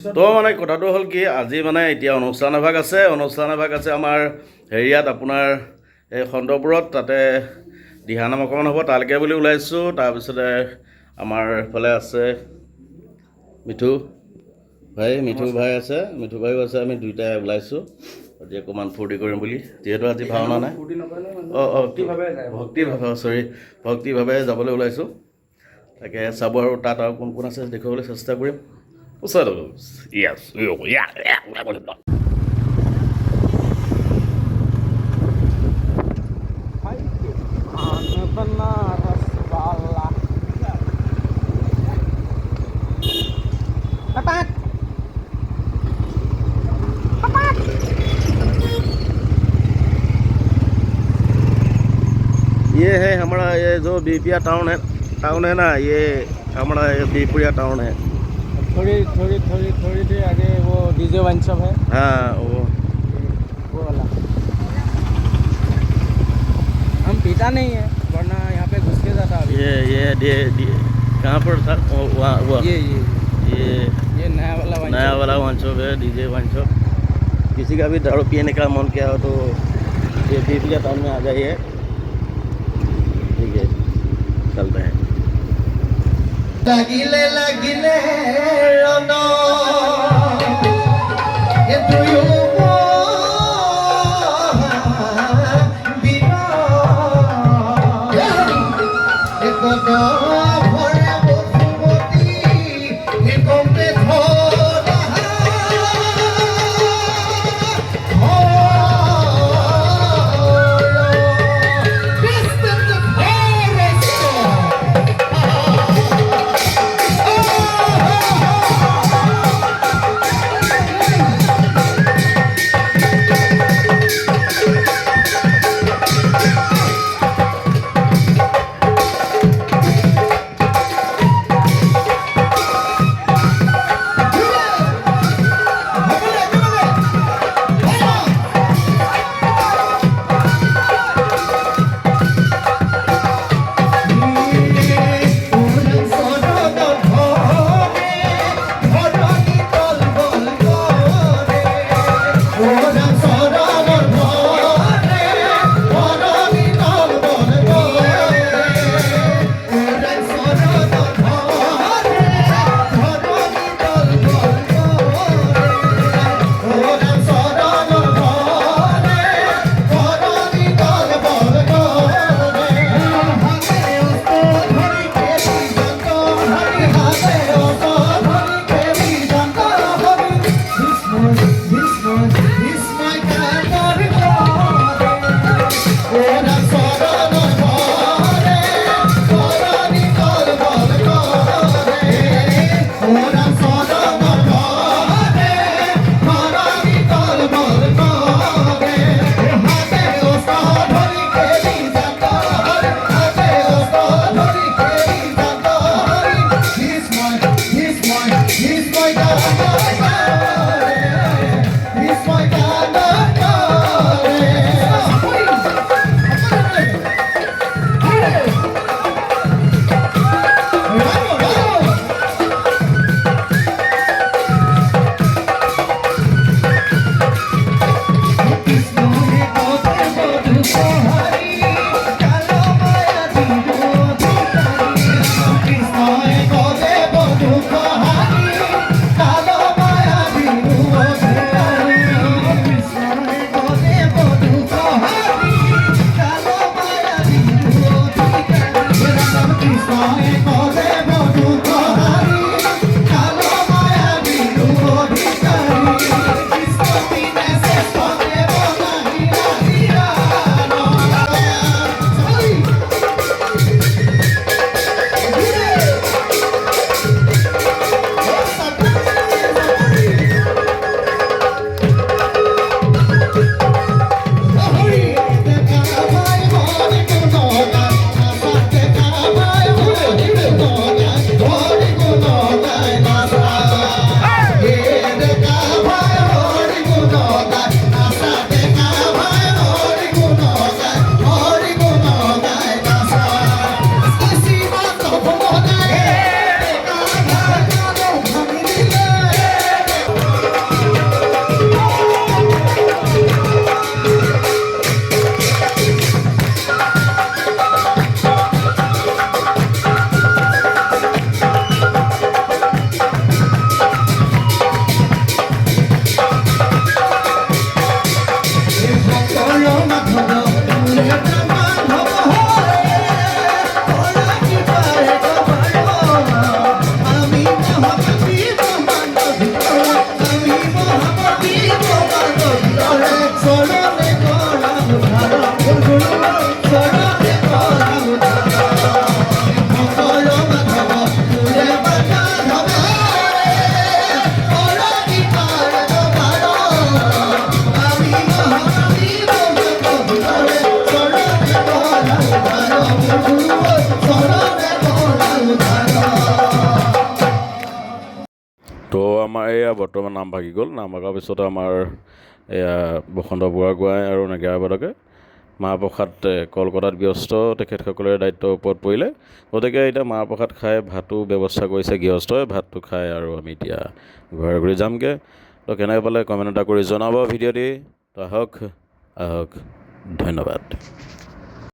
তো মানে কথাটো হ'ল কি আজি মানে এতিয়া অনুষ্ঠান এভাগ আছে আমাৰ হেৰিয়াত আপোনাৰ এই খন্তপুৰত তাতে দিহানাম অকণমান হ'ব তালৈকে বুলি ওলাইছোঁ। তাৰপিছতে আমাৰ এইফালে আছে মিঠু ভাই আছে মিঠু ভাইও আছে, আমি দুইটাই ওলাইছোঁ আজি অকণমান ফূৰ্তি কৰিম বুলি, যিহেতু আজি ভাওনা নাই। ভক্তিভাৱে যাবলৈ ওলাইছোঁ। তাকে চাব আৰু তাত আৰু কোন কোন আছে দেখুৱাবলৈ চেষ্টা কৰিম। Yes. ये है हमारा ये जो बीपिया टाउन है ना, ये हमारा ये बीपुरिया टाउन है। थोड़ी देर आगे वो डीजे वाइन शॉप है। हाँ वो वाला हम पीता नहीं है वरना यहाँ पे घुस के जाता अभी। ये कहाँ पर था वो ये नया वाला वाइन शॉप है, डीजे वाइन शॉप। किसी का भी दारू पीने का मन किया हो तो ये बीपिया टाउन में आ जाइए। ठीक है, चलते हैं। Lagile no ye tuyo bino ekoto bhore bosumati ekombe thora Hello, এয়া বৰ্তমান নাম ভাগি গ'ল। নাম ভগাৰ পিছতে আমাৰ এয়া বসন্ত বুঢ়াগোহাঁই আৰু নেগেৰাবাদকে মাহ প্ৰসাদ কলকাতাত ব্যস্ত তেখেতসকলে দায়িত্বৰ ওপৰত পৰিলে। গতিকে এতিয়া মাহ প্ৰসাদ খাই ভাতো ব্যৱস্থা কৰিছে গৃহস্থই, ভাতটো খাই আৰু আমি এতিয়া ঘৰে ঘূৰি যামগৈ। তো কেনেকৈ পালে কমেণ্ট এটা কৰি জনাব ভিডিঅ'টি। তো আহক ধন্যবাদ।